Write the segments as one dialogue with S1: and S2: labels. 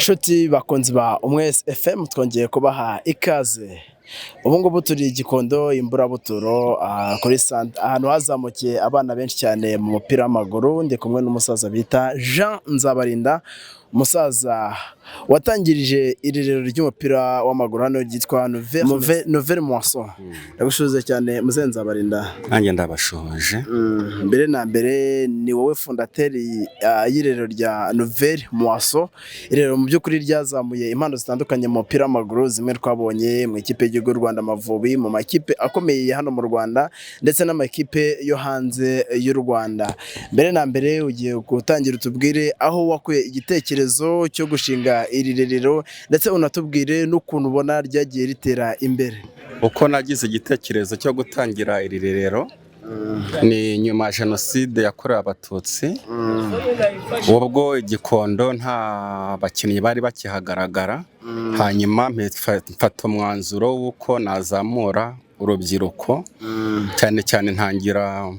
S1: Nshuti bakunzi ba Umwezi FM twongeye kubaha ikaze. Ubu ngubu turi Gikondo Imburabuturo kuri sante ahantu hazamukiye abana benshi cyane mu mupira w'amaguru, ndi kumwe n'umusaza bita Jean Nzabarinda, umusaza watangirije irerero ry'umupira w'amaguru hano ryitwa Nouvelle Moisson. Ndagushuze cyane muze Nzabarinda.
S2: Nanjye ndabashoje.
S1: Mbere na mbere ni wowe fondateri y'irerero rya Nouvelle Moisson. Irerero mu by'ukuri ryazamuye impano zitandukanye mu mupira w'amaguru, zimwe twabonye mu ikipe y'igihugu y'u Rwanda Amavubi, mu makipe akomeye hano mu Rwanda ndetse n'amakipe yo hanze y'u Rwanda. Mbere na mbere ugiye gutangira utubwire aho wakuye igitekerezo cyo gushinga iri rerero ndetse unatubwire n'ukuntu ubona ryagiye ritera imbere.
S2: Uko nagize igitekerezo cyo gutangira iri rerero ni nyuma ya Jenoside yakorewe Abatutsi, ubwo Gikondo nta bakinnyi bari bakihagaragara, hanyuma mfata umwanzuro w'uko nazamura urubyiruko, cyane cyane ntangira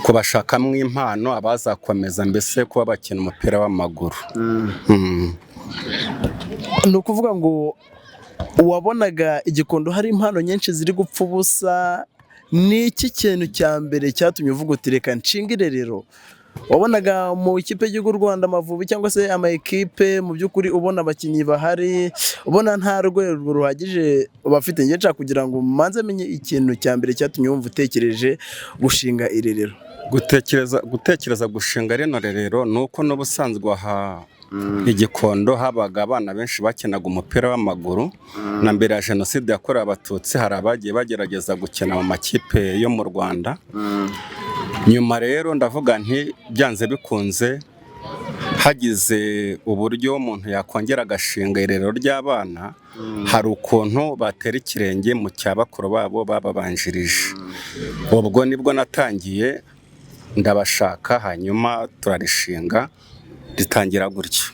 S2: kubashakamo impano abazakomeza mbese kuba bakina umupira w'amaguru.
S1: Ni ukuvuga ngo wabonaga Igikondo hari impano nyinshi ziri gupfa ubusa. Ni iki kintu cya mbere cyatumye uvuga uti reka nshinga irerero? Wabonaga mu ikipe y'igihugu y'u Rwanda Amavubi cyangwa se ama ekipe mu by'ukuri ubona abakinnyi bahari, ubona nta rwego ruhagije bafite? Ngiye nshaka kugira ngo manze menye ikintu cya mbere cyatumye wumva utekereje gushinga irerero.
S2: Gutekereza gushinga rino rerero ni uko n'ubusanzwe aha Igikondo habaga abana benshi bakinaga umupira w'amaguru, na mbere ya Jenoside yakorewe Abatutsi hari abagiye bagerageza gukina mu makipe yo mu Rwanda. Nyuma rero ndavuga nti byanze bikunze hagize uburyo umuntu yakongera agashinga irerero ry'abana, hari ukuntu batera ikirenge mu cya bakuru babo bababanjirije. Ubwo nibwo natangiye ndabashaka, hanyuma turarishinga ritangira gutyo.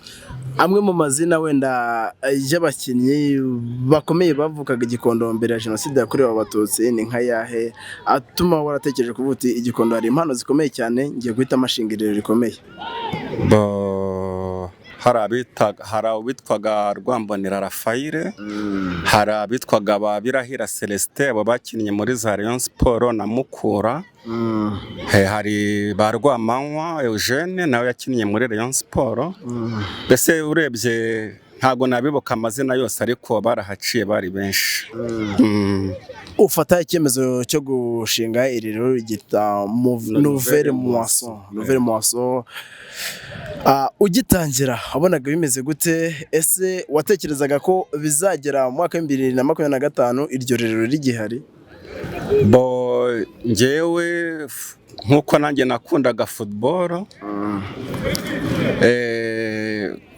S1: Amwe mu mazina wenda y'abakinnyi bakomeye bavukaga Igikondo mbere ya Jenoside yakorewe Abatutsi ni nka yahe atuma waratekereje kuvuga uti Igikondo hari impano zikomeye cyane, ngiye guhita amashinga irerero rikomeye?
S2: Hari abitwaga Rwambonera Raphael, hari abitwaga ba Birahira Celestin, abo bakinnye muri za Rayon Sport na Mukura. Hari ba Rwamanywa Eugene nawe yakinnye muri Rayon Sport. Mbese urebye ntago nabibuka amazina yose, ariko barahaciye bari benshi.
S1: Ufata icyemezo cyo gushinga irerero ryita Nouvelle Moisson. Nouvelle Moisson ugitangira wabonaga bimeze gute? Ese watekerezaga ko bizagera mu mwaka wa 2025 iryo rerero rigihari?
S2: Njyewe nkuko nanjye nakundaga football,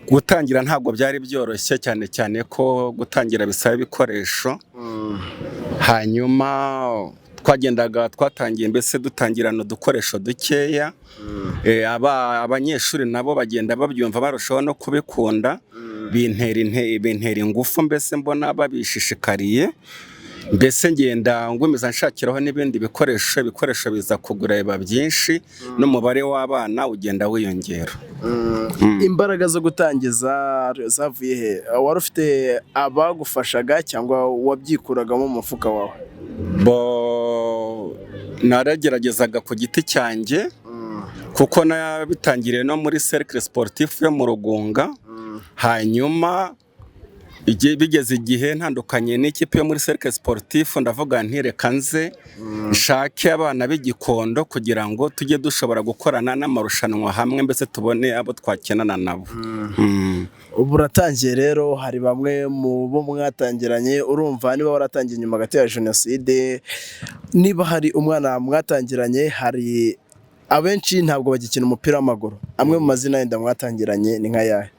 S2: gutangira ntabwo byari byoroshye, cyane cyane ko gutangira bisaba ibikoresho. Hanyuma twatangiye mbese dutangirana udukoresho dukeya. Abanyeshuri nabo bagenda babyumva barushaho no kubikunda, bintera ingufu, mbese mbona babishishikariye. Mbese ngenda ngumeza nshakiraho n'ibindi ibikoresho biza kugura biba byinshi, n'umubare w'abana ugenda wiyongera.
S1: Imbaraga zo gutangiza zavuye he? Wari ufite abagufashaga cyangwa wabyikuragamo mu mufuka wawe?
S2: Narageragezaga ku giti cyanjye, kuko nabitangiriye no muri Cercle Sportif yo mu Rugunga. Hanyuma bigeze igihe ntandukanye n'ikipe yo muri Cercle Sportif, ndavuga nti reka nze nshake abana b'Igikondo kugira ngo tujye dushobora gukorana n'amarushanwa hamwe, mbese tubone abo twakenana nabo.
S1: Ubu uratangiye rero, hari bamwe mu bo mwatangiranye, urumva niba waratangiye nyuma gato ya Jenoside, niba hari umwana mwatangiranye, hari abenshi ntabwo bagikina umupira w'amaguru, amwe mu mazina yenda mwatangiranye ni nka yahe?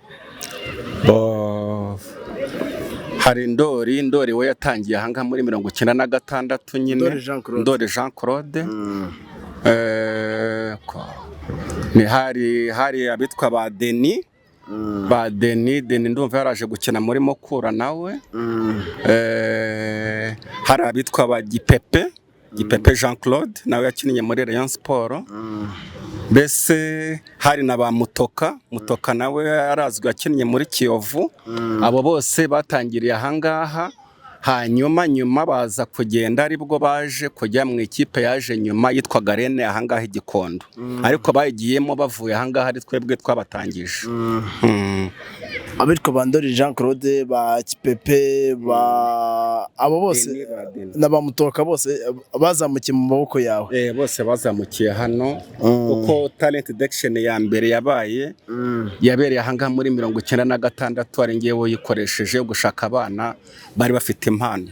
S2: Hari Ndori we yatangiye ahanga muri 1996 nyine, Ndori Jean Claude. Hari abitwa ba Denis, ndumva yaraje gukina muri Mukura nawe. Hari abitwa ba Gipepe Jean Claude nawe yakinnye muri Rayon Sport. mbese hari na ba Mutoka nawe arazwi akinnye muri Kiyovu. Abo bose batangiriye ahangaha, nyuma baza kugenda aribwo baje kujya mu ikipe yaje nyuma yitwaga Rene ahangaha i Gikondo, ariko bayigiyemo bavuye ahangaha ari twebwe twabatangije.
S1: Abitwa Bandori Jean Claude, ba Kipepe, abo bose na ba Mutoka bose bazamukiye mu maboko yawe.
S2: Bose bazamukiye hano kuko talent detection ya mbere yabereye ahangaha muri 1996 ari ngewe yikoresheje gushaka abana bari bafite impano.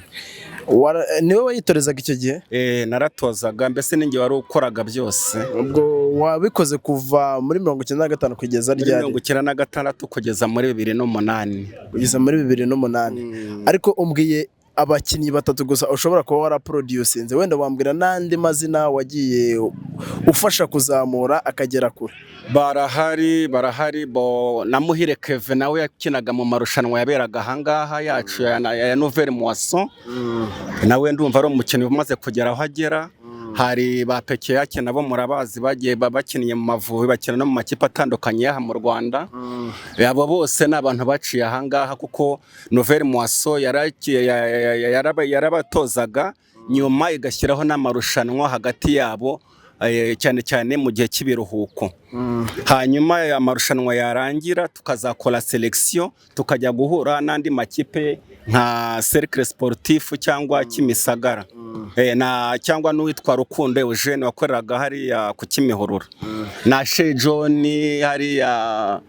S1: Niwe wayitorezaga icyo gihe?
S2: Naratozaga, mbese ninjye wari ukoraga byose.
S1: Ubwo wabikoze kuva muri 1995 kugeza ryari?
S2: 1996 kugeza muri 2008.
S1: Kugeza muri 2008. Ariko umbwiye abakinnyi batatu gusa ushobora kuba waraproducinze, wenda wambwira n'andi mazina wagiye ufasha kuzamura akagera kure?
S2: Barahari na Muhire Kevin nawe yakinaga mu marushanwa yaberaga ahangaha yacu ya Nouvelle Moisson. Nawe ndumva ari umukinnyi umaze kugera aho agera. Hari ba Peke yake nabo murabazi bagiye bakiniye mu Mavubi, bakina no mu makipe atandukanye yaha mu Rwanda. Abo bose n'abantu baciye ahangaha kuko Nouvelle Moisson yarabatozaga nyuma igashyiraho n'amarushanwa hagati yabo, cyane cyane mu gihe cy'ibiruhuko. Hanyuma amarushanwa yarangira tukazakora selection tukajya guhura n'andi makipe nka Cercle Sportif cyangwa Kimisagara, cyangwa n'uwitwa Rukundo Eugene wakoreraga hariya ku Kimihurura, na She John hariya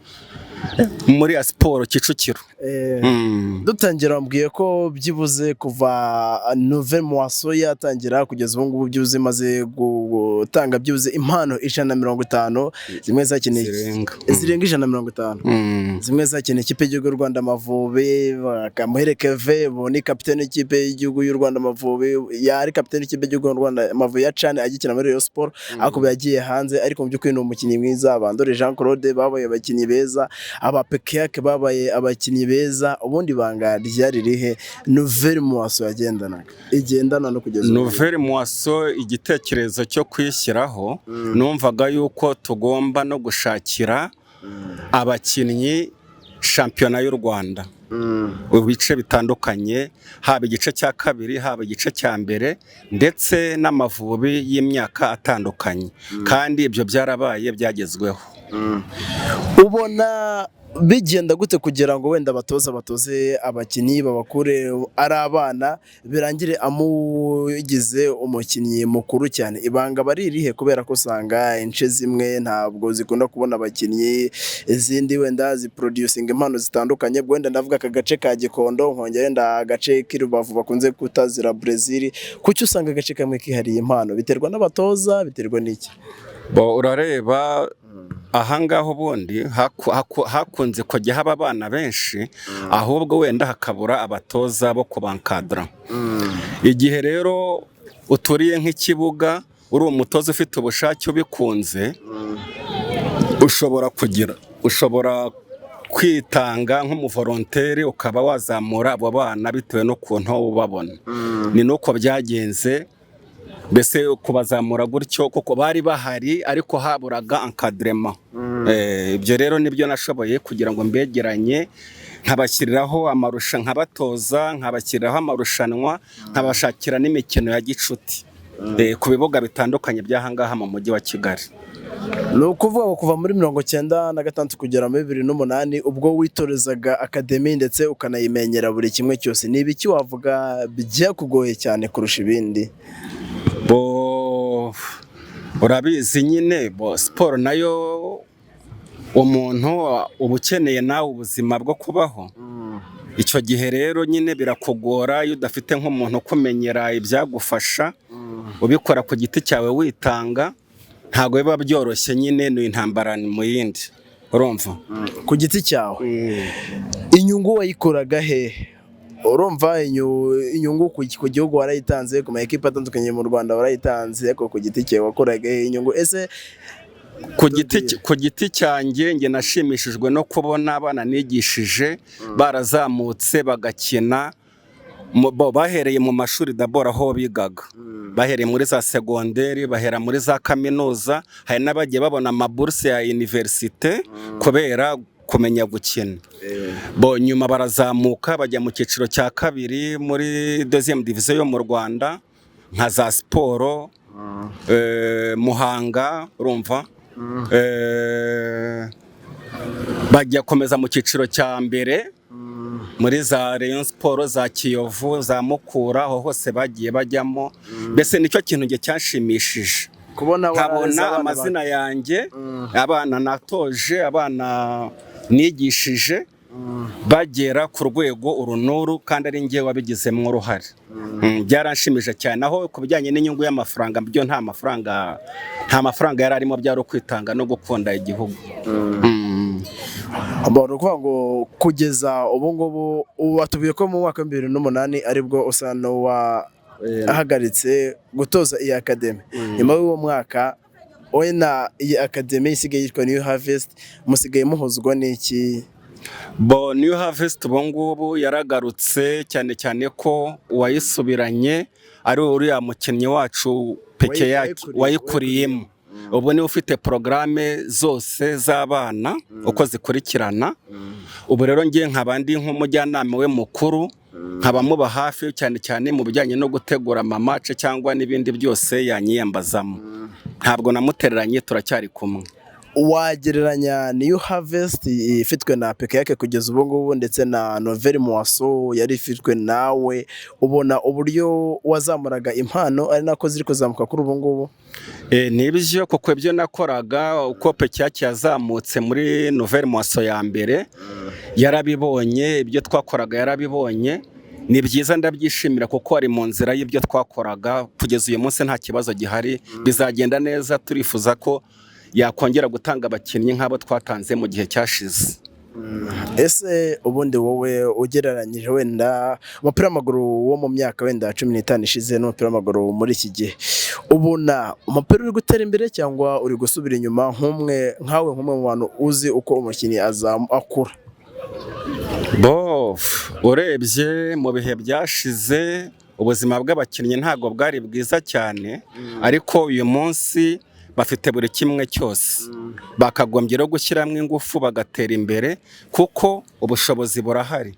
S2: muri ya Sport Kicukiro.
S1: Dutangira wambwiye ko byibuze kuva Nouvelle Moisson yatangira kugeza ubu ngubu byibuze maze gutanga byibuze impano 150, zimwe zakeneye zirenga 150, zimwe zakeneye ikipe y'u Rwanda Amavubi. Muhire Kevin ni kapiteni y'ikipe y'igihugu y'u Rwanda Amavubi, yari kapiteni y'ikipe y'u Rwanda Amavubi ya Cane agikina muri Rayon Sport, ariko yagiye hanze. Ariko mu by'ukuri ni umukinnyi mwiza. Bandori Jean Claude babaye abakinnyi beza, aba Peke yake babaye abakinnyi beza. Ubundi banga ryari rihe Nouvelle Moisson igendana no kugeza
S2: Nouvelle Moisson? Igitekerezo cyo kwishyiraho numvaga yuko tugomba no gushakira abakinnyi shampiyona y'u Rwanda ibice bitandukanye, haba igice cya kabiri, haba igice cya mbere, ndetse n'Amavubi y'imyaka atandukanye. Kandi ibyo byarabaye, byagezweho.
S1: Ubona bigenda gute kugira ngo wenda batoze abakinnyi babakure ari abana birangire amugize umukinnyi mukuru cyane? Ibanga bari irihe? Kubera ko usanga ince zimwe ntabwo zikunda kubona abakinnyi, izindi wenda ziproducing impano zitandukanye. Wenda ndavuga aka gace ka Gikondo, nkongera wenda agace k'Irubavu bakunze kutazira Brazil. Kuki usanga agace kamwe kihariye impano? Biterwa n'abatoza, biterwa n'iki?
S2: Urareba ahangaho ubundi hakunze kujya haba abana benshi, ahubwo wenda hakabura abatoza bo kubankadra. Igihe rero uturiye nk'ikibuga uri umutoza ufite ubushake ubikunze, ushobora kwitanga nk'umuvolontaire ukaba wazamura abo bana bitewe n'ukuntu ubabona. Ni nuko byagenze, mbese kubazamura gutyo kuko bari bahari ariko haburaga encadrement. Ibyo rero nibyo nashoboye kugira ngo mbegeranye, nkabashyiriraho amarushanwa, nkabatoza, nkabashyiriraho amarushanwa, nkabashakira n'imikino ya gicuti ku bibuga bitandukanye by'ahangaha mu mujyi wa Kigali.
S1: Ni ukuvuga ngo kuva muri 1996 kugera muri 2008 ubwo witorezaga akademi ndetse ukanayimenyera buri kimwe cyose, ni ibiki wavuga byakugoye cyane kurusha ibindi?
S2: Urabizi nyine siporo nayo umuntu uba ukeneye nawe ubuzima bwo kubaho. Icyo gihe rero nyine birakugora iyo udafite nk'umuntu ukumenyera ibyagufasha, ubikora ku giti cyawe witanga, ntabwo biba byoroshye. Nyine ni intambara mu yindi, urumva.
S1: Ku giti cyawe inyungu wayikoraga hehe? Urumva inyungu ku gihugu warayitanze, ku makipe atandukanye mu Rwanda warayitanze, ariko ku giti cyawe wakoraga inyungu? Ese
S2: ku giti cyanjye nge nashimishijwe no kubona abana nigishije barazamutse bagakina bahereye mu mashuri dabora aho bigaga, bahereye muri za segonderi, bahera muri za kaminuza, hari n'abagiye babona amaburse ya universite kubera kumenya gukina. Nyuma barazamuka bajya mu cyiciro cya kabiri muri deuxième division yo mu Rwanda nka za siporo, Muhanga, urumva, bajya komeza mu cyiciro cya mbere muri za Rayon Sport, za Kiyovu, za Mukura, aho hose bagiye bajyamo. Mbese nicyo kintu nge cyashimishije nkabona amazina yanjye, abana natoje, abana nigishije bagera ku rwego uru n'uru, kandi ari njye wabigizemo uruhare. Byaranshimije cyane. Aho ku bijyanye n'inyungu y'amafaranga, byo nta mafaranga yari arimo, byari ukwitanga no gukunda igihugu.
S1: Ukuvuga ngo kugeza ubu ngubu watubwiye ko mu mwaka wa 2008 aribwo usa n'uwahagaritse gutoza iyi akademi. Nyuma y'uwo mwaka wowe na iyi akademi isigaye yitwa New Harvest, musigaye muhuzwa n'iki?
S2: New Harvest ubu ngubu yaragarutse, cyane cyane ko uwayisubiranye ari uriya mukinnyi wacu peke yake wayikuriyemo. Ubu niwe ufite porogaramu zose z'abana uko zikurikirana. Ubu rero ngiye nk'abandi nk'umujyanama we mukuru, nkabamuba hafi cyane cyane mu bijyanye no gutegura amamace cyangwa n'ibindi byose yanyiyambazamo. Ntabwo namutereranye, turacyari kumwe.
S1: Wagereranya New Harvest ifitwe na peke yake kugeza ubu ngubu ndetse na Nouvelle Moisson yari ifitwe nawe, ubona uburyo wazamuraga impano ari nako ziri kuzamuka kuri ubu ngubu?
S2: Nibyo, kuko ibyo nakoraga uko peke yake yazamutse muri Nouvelle Moisson ya mbere yarabibonye, ibyo twakoraga yarabibonye. Ni byiza, ndabyishimira kuko ari mu nzira y'ibyo twakoraga kugeza uyu munsi, nta kibazo gihari, bizagenda neza. Turifuza ko yakongera gutanga abakinnyi nk'abo twatanze mu gihe cyashize.
S1: Ese ubundi wowe ugereranyije wenda umupira w'amaguru wo mu myaka wenda 15 ishize n'umupira w'amaguru muri iki gihe, ubona umupira uri gutera imbere cyangwa uri gusubira inyuma? Nkawe mu bantu uzi uko umukinnyi akura.
S2: Urebye mu bihe byashize ubuzima bw'abakinnyi ntabwo bwari bwiza cyane, ariko uyu munsi bafite buri kimwe cyose. Bakagombye rero gushyiramo ingufu bagatera imbere, kuko ubushobozi burahari.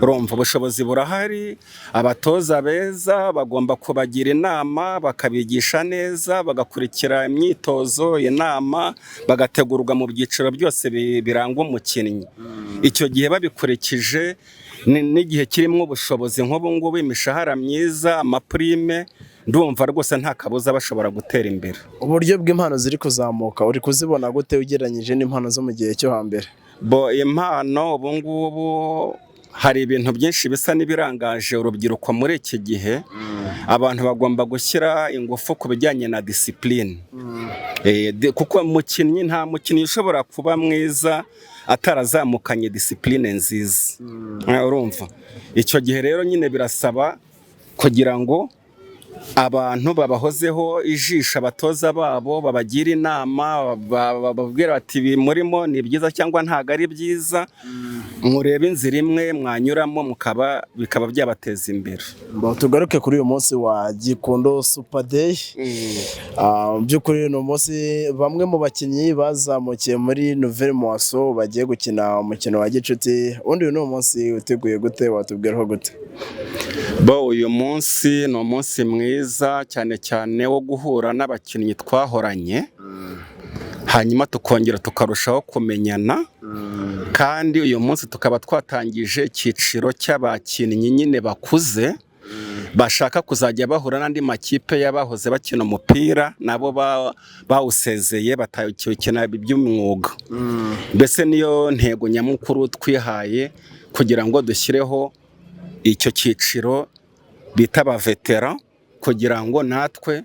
S2: Urumva, ubushobozi burahari. Abatoza beza bagomba kubagira inama, bakabigisha neza, bagakurikira imyitozo, inama, bagategurwa mu byiciro byose biranga umukinnyi. Icyo gihe babikurikije n'igihe kirimo ubushobozi nk'ubu ngubu, imishahara myiza, amaprime, ndumva rwose nta kabuza bashobora gutera imbere.
S1: Uburyo bw'impano ziri kuzamuka uri kuzibona gute ugereranyije n'impano zo mu gihe cyo hambere?
S2: Impano ubu ngubu hari ibintu byinshi bisa n'ibirangaje urubyiruko muri iki gihe. Abantu bagomba gushyira ingufu ku bijyanye na discipline, kuko nta mukinnyi ushobora kuba mwiza atarazamukanye discipline nziza. Urumva, icyo gihe rero nyine birasaba kugira ngo abantu babahozeho ijisho, abatoza babo babagira inama, bababwira bati ibi murimo ni byiza cyangwa ntabwo ari byiza, murebe inzira imwe mwanyuramo bikaba byabateza imbere.
S1: Tugaruke kuri uyu munsi wa Gikondo Super Day. By'ukuri ni umunsi bamwe mu bakinnyi bazamukiye muri Nouvelle Moisson bagiye gukina umukino wa gicuti. Ubundi uyu ni umunsi uteguye gute, watubwiraho gute?
S2: Uyu munsi ni umunsi mwiza cyane cyane wo guhura n'abakinnyi twahoranye, hanyuma tukongera tukarushaho kumenyana. Kandi uyu munsi tukaba twatangije icyiciro cy'abakinnyi nyine bakuze, bashaka kuzajya bahura n'andi makipe y'abahoze bakina umupira, nabo bawusezeye batakina iby'umwuga. Mbese niyo ntego nyamukuru twihaye, kugira ngo dushyireho icyo cyiciro bita abavetera, kugira ngo natwe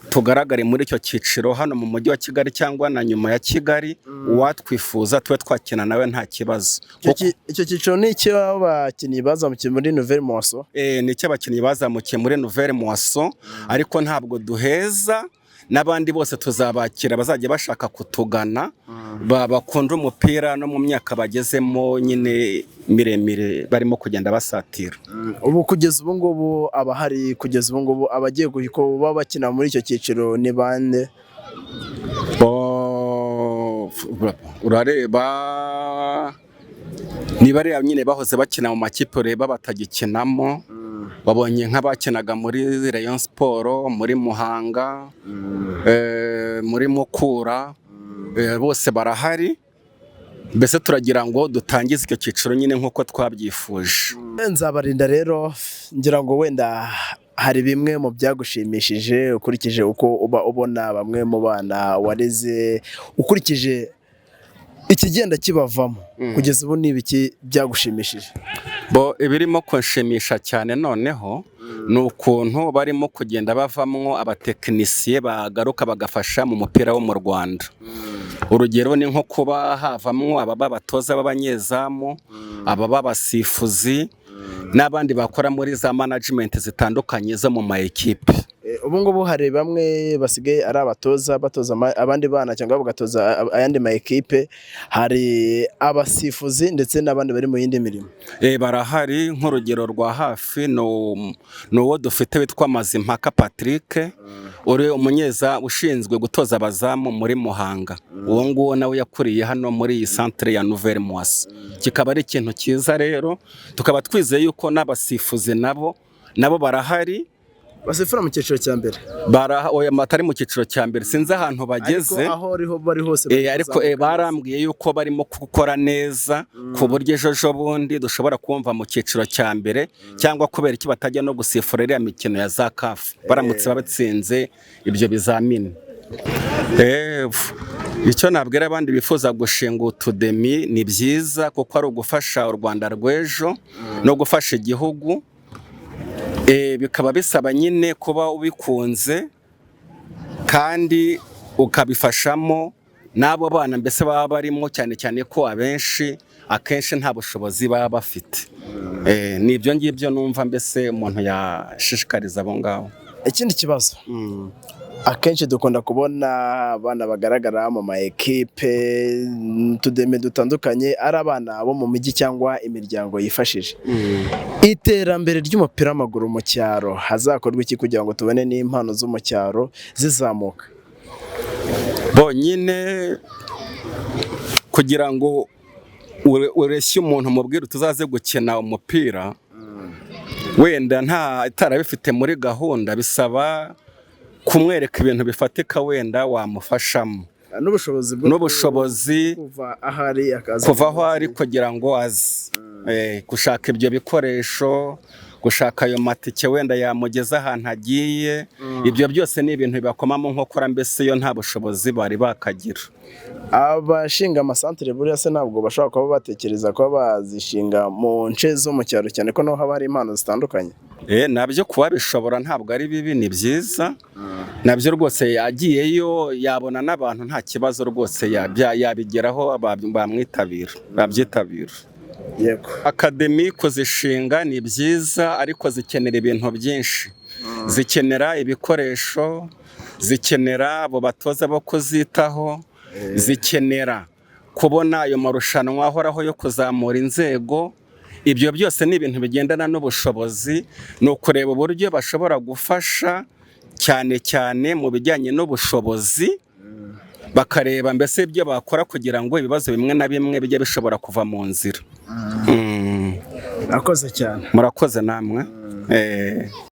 S2: tugaragare muri icyo cyiciro hano mu mujyi wa Kigali cyangwa na nyuma ya Kigali. Uwatwifuza tube twakina nawe nta kibazo.
S1: Icyo cyiciro ni icy'abakinnyi bazamukiye muri Nouvelle Moisson?
S2: Ni icy'abakinnyi bazamukiye muri Nouvelle Moisson, ariko ntabwo duheza n'abandi bose tuzabakira bazajya bashaka kutugana bakunda umupira no mu myaka bagezemo nyine miremire barimo kugenda basatira.
S1: Ubu kugeza ubu ngubu abahari kugeza ubu ngubu abagiye kuba bakina muri icyo cyiciro ni bande?
S2: Urareba ni bariya nyine bahoze bakina mu makipe ureba batagikinamo, babonye nk'abakinaga muri Rayon Sport, muri Muhanga, muri Mukura, bose barahari. Mbese turagira ngo dutangize icyo cyiciro nyine nk'uko twabyifuje.
S1: Nzabarinda rero ngira ngo wenda hari bimwe mu byagushimishije ukurikije uko uba ubona bamwe mu bana wareze, ukurikije ikigenda kibavamo kugeza ubu ni ibiki byagushimishije?
S2: Ibirimo kunshimisha cyane noneho ni ukuntu barimo kugenda bavamo abatekinisiye bagaruka bagafasha mu mupira wo mu Rwanda. Urugero ni nko kuba havamo abatoza b'abanyezamu, abasifuzi n'abandi bakora muri za management zitandukanye zo mu ma ekipe.
S1: Ubu ngubu hari bamwe basigaye ari abatoza batoza abandi bana cyangwa bagatoza ayandi ma ekipe, hari abasifuzi ndetse n'abandi bari mu yindi mirimo.
S2: Barahari, nk'urugero rwa hafi ni uwo dufite witwa Mazimpaka Patrick, uri umunyeza ushinzwe gutoza abazamu muri Muhanga. Uwo nguwo nawe yakuriye hano muri iyi centre ya Nouvelle Moisse. Kikaba ari ikintu cyiza rero, tukaba twizeye yuko n'abasifuzi nabo barahari.
S1: Basifura mu cyiciro cya mbere?
S2: Matari mu cyiciro cya mbere, sinzi ahantu bageze,
S1: ariko bari hose
S2: ariko barambwiye yuko barimo gukora neza ku buryo ejo bundi dushobora kumva mu cyiciro cya mbere, cyangwa kubera iki batajya no gusifura iriya mikino ya za CAF baramutse babatsinze ibyo bizamini. Icyo nabwira abandi bifuza gushinga utudemi ni byiza, kuko ari ugufasha u Rwanda rw'ejo no gufasha igihugu. Bikaba bisaba nyine kuba ubikunze kandi ukabifashamo n'abo bana mbese baba barimo, cyane cyane ko akenshi nta bushobozi baba bafite. Ni ibyo ngibyo numva mbese umuntu yashishikariza abo ngabo.
S1: Ikindi kibazo, akenshi dukunda kubona abana bagaragara mu ma ekipe tudeme dutandukanye ari abana bo mu mijyi cyangwa imiryango yifashije. Iterambere ry'umupira w'amaguru mu cyaro hazakorwa iki kugira ngo tubone n'impano zo mu cyaro zizamuka?
S2: Nyine kugira ngo ureshye umuntu mubwire tuzaze gukina umupira, wenda itarabifite muri gahunda, bisaba kumwereka ibintu bifatika wenda wamufashamo n'ubushobozi kuva aho ari kugira ngo aze gushaka ibyo bikoresho, gushaka ayo matike wenda yamugeza ahantu agiye. Ibyo byose ni ibintu bibakomamo nkokora, mbese iyo nta bushobozi bari bakagira.
S1: Abashinga amasantere buriya se ntabwo bashobora kuba batekereza kuba bazishinga mu nce zo mu cyaro, cyane ko naho haba hari impano zitandukanye?
S2: Nabyo kuba bishobora ntabwo ari bibi, ni byiza nabyo rwose. Yagiyeyo yabona n'abantu nta kibazo rwose, yabigeraho babyitabira.
S1: Yego,
S2: akademi kuzishinga ni byiza, ariko zikenera ibintu byinshi. Zikenera ibikoresho, zikenera abo batoza bo kuzitaho, zikenera kubona ayo marushanwa ahoraho yo kuzamura inzego. Ibyo byose ni ibintu bigendana n'ubushobozi. Ni ukureba uburyo bashobora gufasha cyane cyane mu bijyanye n'ubushobozi, bakareba mbese ibyo bakora kugira ngo ibibazo bimwe na bimwe bijye bishobora kuva mu nzira.
S1: Murakoze cyane.
S2: Murakoze namwe.